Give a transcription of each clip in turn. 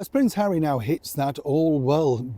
As Prince Harry now hits that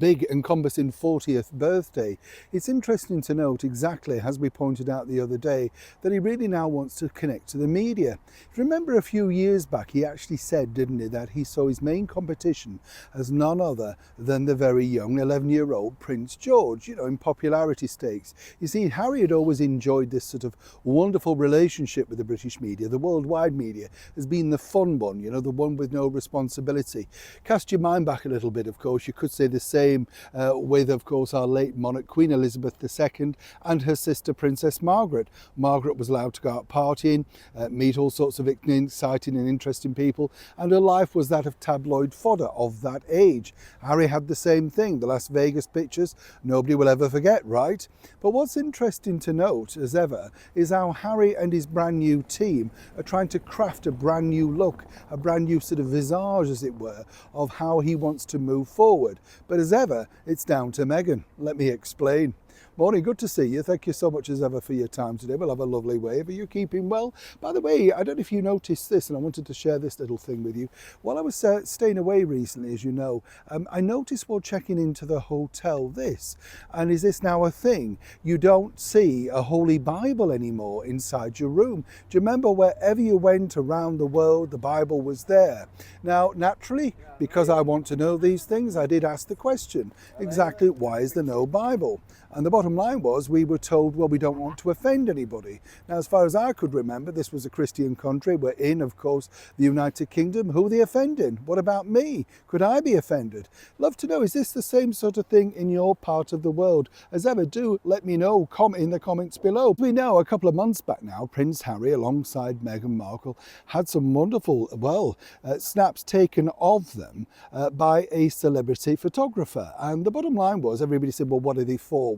big encompassing 40th birthday, it's interesting to note exactly, as we pointed out the other day, that he really now wants to connect to the media. If you remember a few years back, he actually said, didn't he, that he saw his main competition as none other than the very young 11-year-old Prince George, in popularity stakes. You see, Harry had always enjoyed this sort of wonderful relationship with the British media, the worldwide media, as being the fun one, the one with no responsibility. Cast your mind back a little bit, of course, you could say the same with, of course, our late monarch, Queen Elizabeth II, and her sister, Princess Margaret. Margaret was allowed to go out partying, meet all sorts of exciting and interesting people, and her life was that of tabloid fodder of that age. Harry had the same thing, the Las Vegas pictures, nobody will ever forget, right? But what's interesting to note, as ever, is how Harry and his brand new team are trying to craft a brand new look, a brand new sort of visage, as it were, of how he wants to move forward. But as ever, it's down to Meghan. Let me explain. Morning, good to see you. Thank you so much as ever for your time today. We'll have a lovely wave. Are you keeping well? By the way, I don't know if you noticed this, and I wanted to share this little thing with you. While I was staying away recently, as you know, I noticed while checking into the hotel this, and is this now a thing? You don't see a Holy Bible anymore inside your room. Do you remember wherever you went around the world, the Bible was there? Now, naturally, because I want to know these things, I did ask the question, exactly why is there no Bible? And the bottom line was, we were told, well, we don't want to offend anybody. Now, as far as I could remember, this was a Christian country. We're in, of course, the United Kingdom. Who are they offending? What about me? Could I be offended? Love to know, is this the same sort of thing in your part of the world? As ever, do let me know in the comments below. We know a couple of months back now, Prince Harry, alongside Meghan Markle, had some wonderful, snaps taken of them by a celebrity photographer. And the bottom line was, everybody said, well, what are they for?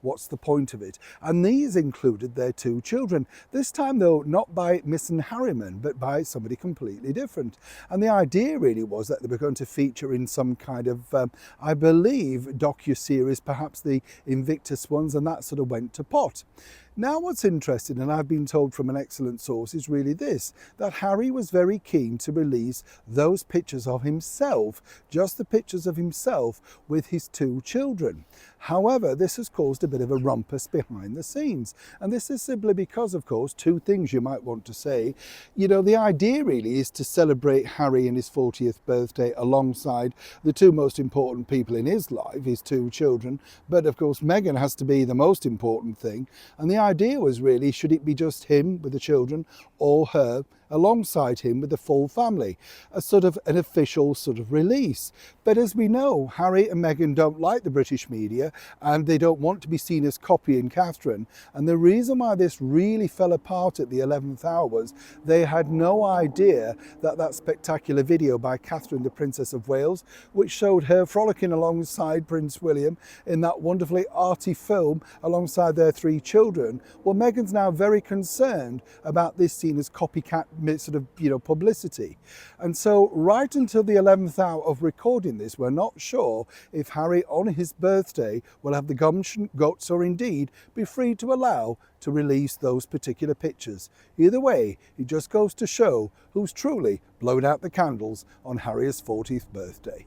What's the point of it? And these included their two children. This time, though, not by Miss and Harriman, but by somebody completely different. And the idea really was that they were going to feature in some kind of, I believe, docu-series, perhaps the Invictus ones, and that sort of went to pot. Now what's interesting, and I've been told from an excellent source, is really this, that Harry was very keen to release those pictures of himself, just the pictures of himself with his two children. However, this has caused a bit of a rumpus behind the scenes. And this is simply because, of course, two things you might want to say. The idea really is to celebrate Harry and his 40th birthday alongside the two most important people in his life, his two children. But of course, Meghan has to be the most important thing. And the idea was really, should it be just him with the children or her alongside him with the full family, a sort of an official sort of release. But as we know, Harry and Meghan don't like the British media and they don't want to be seen as copying Catherine. And the reason why this really fell apart at the 11th hour was they had no idea that that spectacular video by Catherine, the Princess of Wales, which showed her frolicking alongside Prince William in that wonderfully arty film alongside their three children. Well, Meghan's now very concerned about this seen as copycat sort of publicity. And so right until the 11th hour of recording this, we're not sure if Harry on his birthday will have the gumption, guts, or indeed be free to allow to release those particular pictures. Either way, it just goes to show who's truly blown out the candles on Harry's 40th birthday.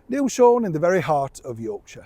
Neil Sean in the very heart of Yorkshire.